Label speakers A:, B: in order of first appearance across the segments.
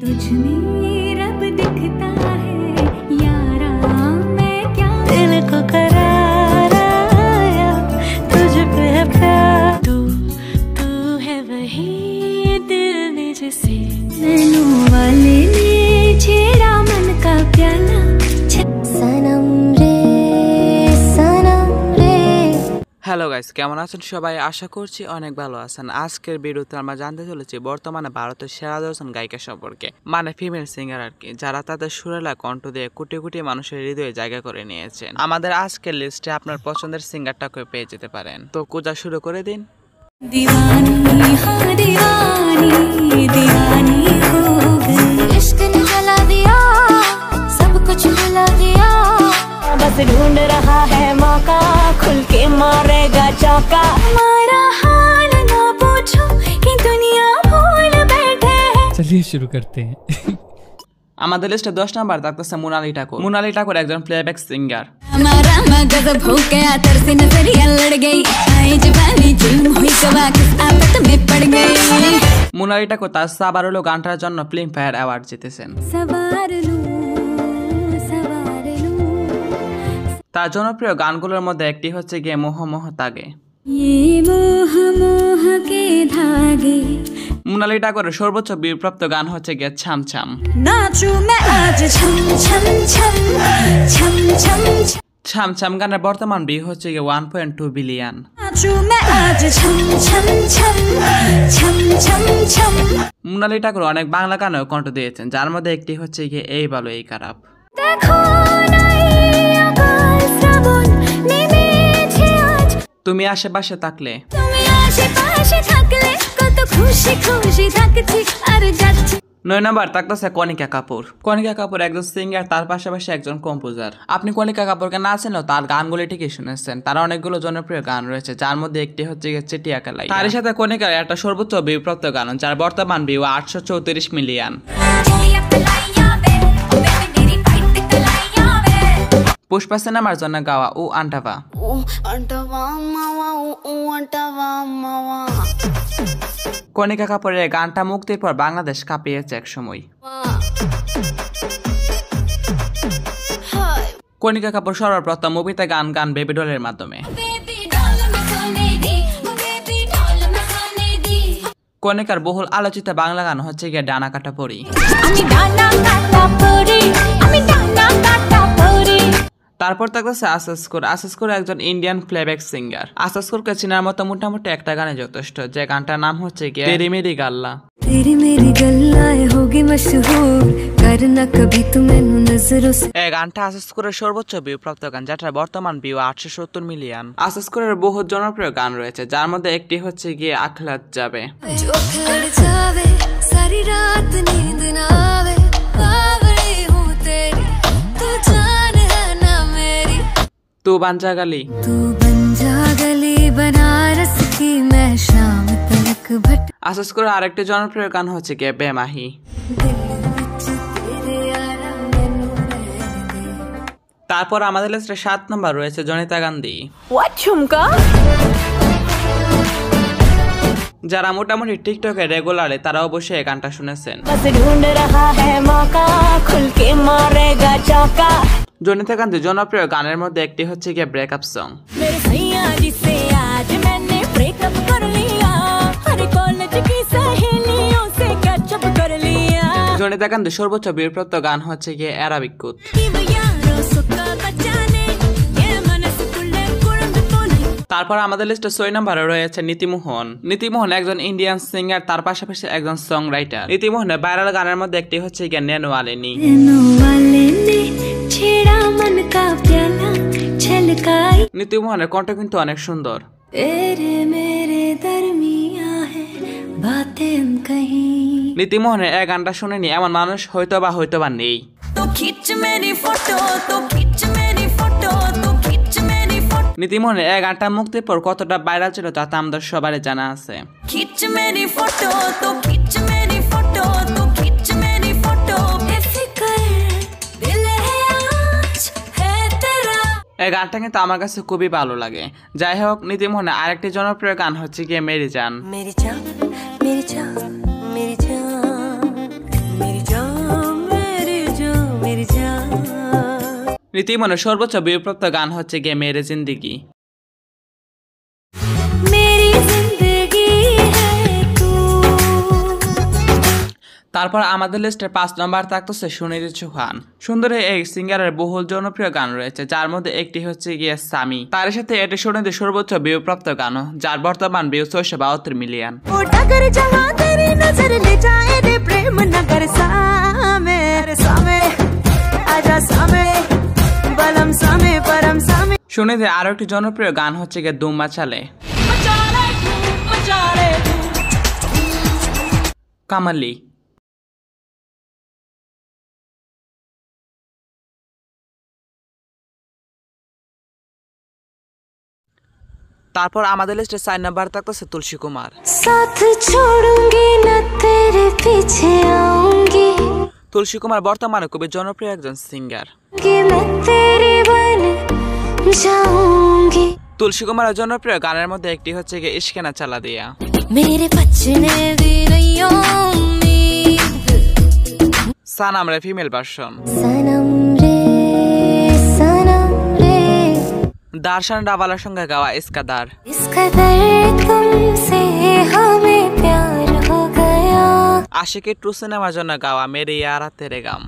A: तुझ में रब दिखता है यारा, मैं क्या दिल को करार आया, तुझ पे प्यार, तू है वही दिल ने जिसे नैनो वाले ने छेड़ा मन का प्याला, सनम रे सनम रे।
B: হ্যালো গাইস, কেমন আছেন সবাই? আশা করছি অনেক ভালো আছেন। আজকের ভিডিওতে আমরা জানতে চলেছি বর্তমানে ভারতের সেরা 10 জন গায়িকা সম্পর্কে, মানে ফিমেল সিঙ্গার আর কি, যারা তাদের সুরেলা কণ্ঠ দিয়ে কোটি কোটি মানুষের হৃদয়ে জায়গা করে নিয়েছেন। আমাদের আজকের লিস্টে আপনার পছন্দের সিঙ্গারটাকে পেয়ে যেতে পারেন। তো খোঁজা শুরু করে দিন।
A: दीवानी हाँ दीवानी दीवानी हो गई, इश्क ने जला दिया, सब कुछ मिला दिया, बस ढूंढ रहा है मौका, खुल के मारेगा चौका, हमारा हाल ना पूछो कि दुनिया भूल बैठे है।
C: चलिए शुरू करते हैं।
B: আমাদের লিস্টে 10 নাম্বার থাকতেছে মোনালি ঠাকুর। মোনালি ঠাকুর একজন প্লেব্যাক সিঙ্গার।
A: हमारा मगज भूख गया, तरसी नजरिया लड़ गई, आए जवानी जुल्म हुई कवा, किस आफत में पड़ गई।
B: মোনালি ঠাকুর তার সাবারুলো গানটার জন্য ফিল্মফেয়ার অ্যাওয়ার্ড জিতেছেন। তার জনপ্রিয় গানগুলোর মধ্যে একটি হচ্ছে গিয়ে মোহ মোহ তাগে। মোনালি ঠাকুরের সর্বোচ্চ বিপ্রাপ্ত গান হচ্ছে গিয়ে ছাম ছাম। ছাম ছাম গানের বর্তমান ভিউ হচ্ছে গিয়ে 1.2 বিলিয়ন। মোনালি ঠাকুর অনেক বাংলা গানেও কণ্ঠ দিয়েছেন, যার মধ্যে একটি হচ্ছে গিয়ে এই ভালো এই খারাপ। তুমি আশেপাশে থাকলে। 9 নাম্বার থাকতেছে কণিকা কাপুর। কণিকা কাপুর একজন সিঙ্গার, তার পাশাপাশি একজন কম্পোজার। আপনি কণিকা কাপুরকে না চেনেও তার গানগুলি ঠিকই শুনেছেন। তার অনেকগুলো জনপ্রিয় গান রয়েছে, যার মধ্যে একটি হচ্ছে চিটিয়া কালাই। তার সাথে কণিকার একটা সর্বোচ্চ বিপ্রাপ্ত গান, যার বর্তমান ভিউ 834 মিলিয়ন। পুষ্পা সিনেমার জন্য গাওয়া ও আন্টাভা। কণিকা কাপুরের গানটা মুক্তির পর বাংলাদেশ কাঁপিয়েছে এক সময়। কণিকা কাপুর সর্বপ্রথম মুভিতে গান বেবি ডলের মাধ্যমে। কণিকার বহুল আলোচিত বাংলা গান হচ্ছে গিয়ে ডানা কাটা পরি। তারপর থাকতেছে আসাসকোর। আসাসকোর একজন ইন্ডিয়ান প্লেব্যাক সিঙ্গার। আসাসকোরকে চেনার মতো মোটামুটি একটা গানে যথেষ্ট, যে গানটার নাম হচ্ছে গিয়ে তেরি মেরি গাল্লা। এই গানটা আসাসকোরের সর্বোচ্চ বিপ্রাপ্ত গান, যেটার বর্তমান ভিউ 870 মিলিয়ন। আসাসকোরের বহু জনপ্রিয় গান রয়েছে, যার মধ্যে একটি হচ্ছে গিয়ে আখলাত যাবে। तू बन जा गली बनारस की मैं शाम तक भट। আসাসকোর আরেকটি জনপ্রিয় গান হচ্ছে গিয়ে বেমাহি। তারপর আমাদের লিস্টে 7 নম্বর রয়েছে জনিতা গান্ধী। যারা মোটামুটি টিকটকে রেগুলারে, তারা অবশ্যই এই গানটা শুনেছেন। জনিতা গান্ধীর জনপ্রিয় গানের মধ্যে একটি হচ্ছে গিয়ে ব্রেকআপ সং। জনিতা গান্ধীর সর্বোচ্চ বিপ্রাপ্ত গান হচ্ছে গিয়ে এরাবিকুত। তারপর আমাদের লিস্টে 6 নম্বরে রয়েছে নীতিমোহন। নীতিমোহন একজন ইন্ডিয়ান সিঙ্গার, তার পাশাপাশি একজন সং রাইটার। নীতিমোহনের ভাইরাল গানের মধ্যে একটি হচ্ছে গিয়ে নেনো ওয়ালে নি। নীতিমোহনের কণ্ঠ কিন্তু অনেক সুন্দর। নীতিমোহনের এই গানটা শুনেনি এমন মানুষ হয়তোবা নেই। নীতিমোহনের এই গানটা মুক্তির পর কতটা ভাইরাল ছিল তা আমাদের সবারই জানা আছে। এই গানটা কিন্তু আমার কাছে খুবই ভালো লাগে। যাই হোক, নীতিমোহনের আরেকটি জনপ্রিয় গান হচ্ছে গিয়ে মেরি জান। ঋতিমনে সর্বোচ্চ ভিউপ্রাপ্ত গান হচ্ছে গিয়ে মেরে জিন্দেগি। তারপর আমাদের লিস্টের 5 নম্বর থাকতেছে সুনিধি চৌহান। সুন্দরী এই সিঙ্গারের বহুল জনপ্রিয় গান রয়েছে, যার মধ্যে একটি হচ্ছে গিয়ে স্বামী। তার সাথে এটি সুনিধির সর্বোচ্চ ভিউপ্রাপ্ত গান, যার বর্তমান ভিউ 672 মিলিয়ন। সুনিধি আরো একটি জনপ্রিয় গান হচ্ছে গিয়ে ধুম মাচালে। কামালি। তারপর আমাদের লিস্টে 4 নাম্বার থাকতেছে তুলসী কুমার। তুলসী কুমার বর্তমানে খুবই জনপ্রিয় একজন সিঙ্গার। তুলসী কুমারের জনপ্রিয় গানের মধ্যে একটি হচ্ছে গিয়ে ইশকে না চালা দিয়া। সানাম রে ফিমেল ভার্সন। দার্শন ডাওয়ালার সঙ্গে গাওয়া ইস্কাদার। আশিকি ট্রু সিনেমার জন্য গাওয়া মেরে ইয়ারা তেরে গাম।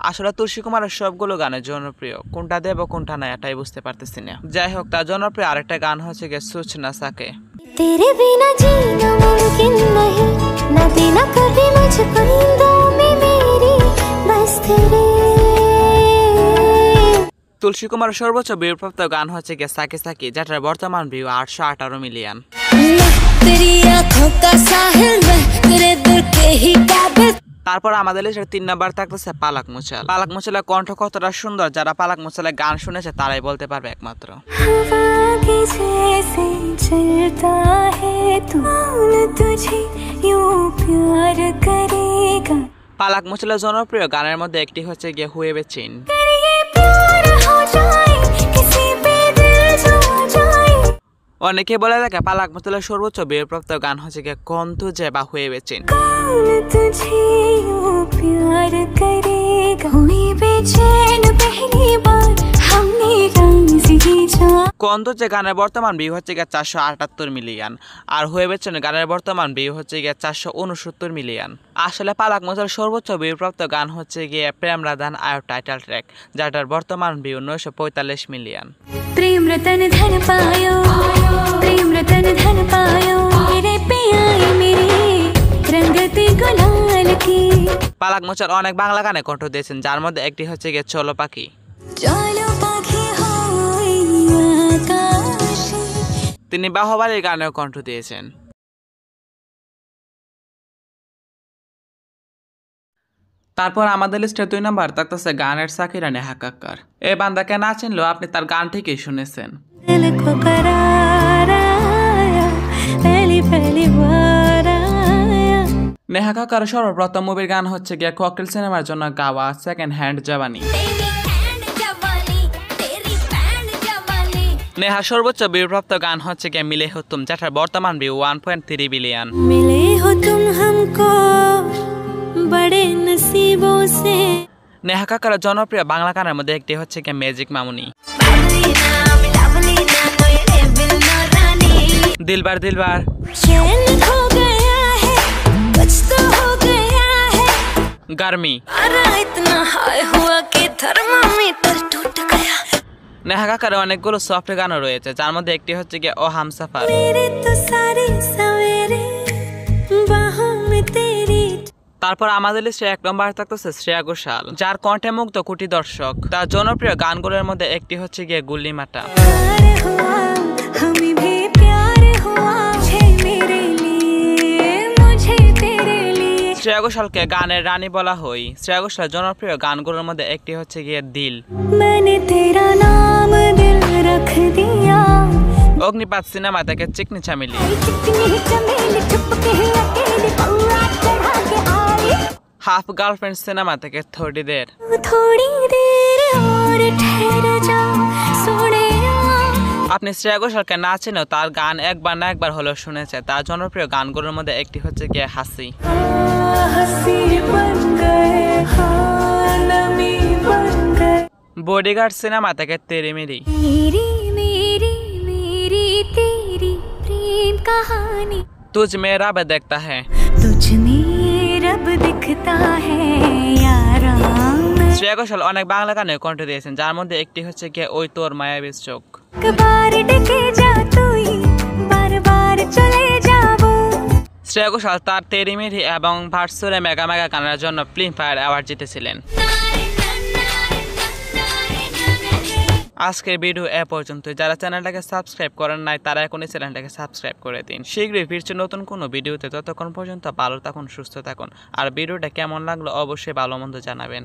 B: আসলে তুলসী কুমারের সবগুলো গানের জনপ্রিয়, কোনটা দেব কোনটা না এটাই বুঝতে পারতেছি না। যাই হোক, তার জনপ্রিয় আরেকটা গান হচ্ছে গিয়ে সুচ না সাকে। तेरे बिना जीना मुमकिन नहीं, न देना कभी मुझको नींदों में मेरी बस तेरे। তুলসী কুমারের সর্বোচ্চ ভিউপ্রাপ্ত গান হচ্ছে গিয়ে সাকি সাকি, যেটার বর্তমান ভিউ 818 মিলিয়ন। তারপর আমাদের লিস্টের 3 নাম্বার থাকতেছে পালাক মুচাল। পালাক মুচালের কণ্ঠ কতটা সুন্দর, যারা পালাক মুচালের গান শুনেছে তারাই বলতে পারবে একমাত্র। পালাক মুচালের জনপ্রিয় গানের মধ্যে একটি হচ্ছে গিয়ে হুয়ে বেচিন। অনেকে বলে থাকে পালাক মুচালের সর্বোচ্চ ভিউপ্রাপ্ত গান হচ্ছে গিয়ে কন তুঝে বা হুয়ে বেচিন। কন তুঝে গানের বর্তমান ভিউ হচ্ছে গিয়ে 478 মিলিয়ন, আর হুয়ে বেচিন গানের বর্তমান ভিউ হচ্ছে গিয়ে 469 মিলিয়ন। আসলে পালাক মুচালের সর্বোচ্চ ভিউপ্রাপ্ত গান হচ্ছে গিয়ে প্রেম রাধান আয় টাইটেল ট্র্যাক, যাটার বর্তমান ভিউ 945 মিলিয়ন। प्रेम रतन धन पायो, प्रेम रतन धन पायो, मेरे पिया मेरे रंगते गुलाल की। পালাক মুচাল অনেক বাংলা গানে কণ্ঠ দিয়েছেন, যার মধ্যে একটি হচ্ছে গিয়ে চলো পাখি। চলো পাখি হই আকাশে। তিনি বাহুবলীর গানেও কণ্ঠ দিয়েছেন। তারপর আমাদের লিস্টে 2 নাম্বার থাকতেছে গানের সাকিরা নেহা কাক্কার। এই বান্দাকে না চিনলেও আপনি তার গান ঠিকই শুনেছেন। নেহা কাক্কার সর্বপ্রথম মুভির গান হচ্ছে গিয়ে ককটেল সিনেমার জন্য গাওয়া সেকেন্ড হ্যান্ড জাবানি। নেহার সর্বোচ্চ ভিউপ্রাপ্ত গান হচ্ছে গিয়ে মিলে হো তুম, যেটার বর্তমান ভিউ 1.3 বিলিয়ন। মিলে হো তুম হামকো বড়ে নসিবো সে। নেহা কাক্কার জনপ্রিয় বাংলা গানের মধ্যে একটি হচ্ছে গিয়ে ম্যাজিক মামুনি। দিলবার দিলবার, गर्मी। নেহা কাক্কার অনেকগুলো সফট গানও রয়েছে, যার মধ্যে একটি হচ্ছে গিয়ে ও হামসাফার। তারপর আমাদের লিস্টে 1 নম্বর থাকতেছে শ্রেয়া ঘোষাল, যার কণ্ঠে মুগ্ধ কোটি দর্শক। তার জনপ্রিয় গানগুলোর মধ্যে একটি হচ্ছে গিয়ে গুল্লি মাটা। শ্রেয়া ঘোষালকে গানের রানী বলা হয়। শ্রেয়া ঘোষাল জনপ্রিয় গানগুলোর মধ্যে একটি হচ্ছে গিয়ে দিল। অগ্নিপাত সিনেমা থেকে Chikni Chameli. Half girlfriend cinema থেকে থোড়ি দের। আপনি শ্রেয়া ঘোষালকে না চিনেও তার গান একবার না একবার হলেও শুনেছে। তার জনপ্রিয় গানগুলোর মধ্যে একটি হচ্ছে গিয়ে হাসি। বডিগার্ড সিনেমা থেকে তেরি মেরি, তুঝ মে রব দেখতা হ্যাঁ, শ্রেয়া ঘোষাল অনেক বাংলা গানে কণ্ঠ দিয়েছেন, যার মধ্যে একটি হচ্ছে গিয়ে ওই তোর মায়াবীর চোখ। শ্রেয়া ঘোষাল তার তেরি মেরি এবং ভার্সুরে মেগা মেগা গানের জন্য ফিল্মফেয়ার অ্যাওয়ার্ড জিতেছিলেন। আজকের ভিডিও এ পর্যন্ত। যারা চ্যানেলটাকে সাবস্ক্রাইব করেন নাই তারা এখনই চ্যানেলটাকে সাবস্ক্রাইব করে দিন। শীঘ্রই ফিরছে নতুন কোনো ভিডিওতে। ততক্ষণ পর্যন্ত ভালো থাকুন, সুস্থ থাকুন। আর ভিডিওটা কেমন লাগলো অবশ্যই ভালো মন্দ জানাবেন।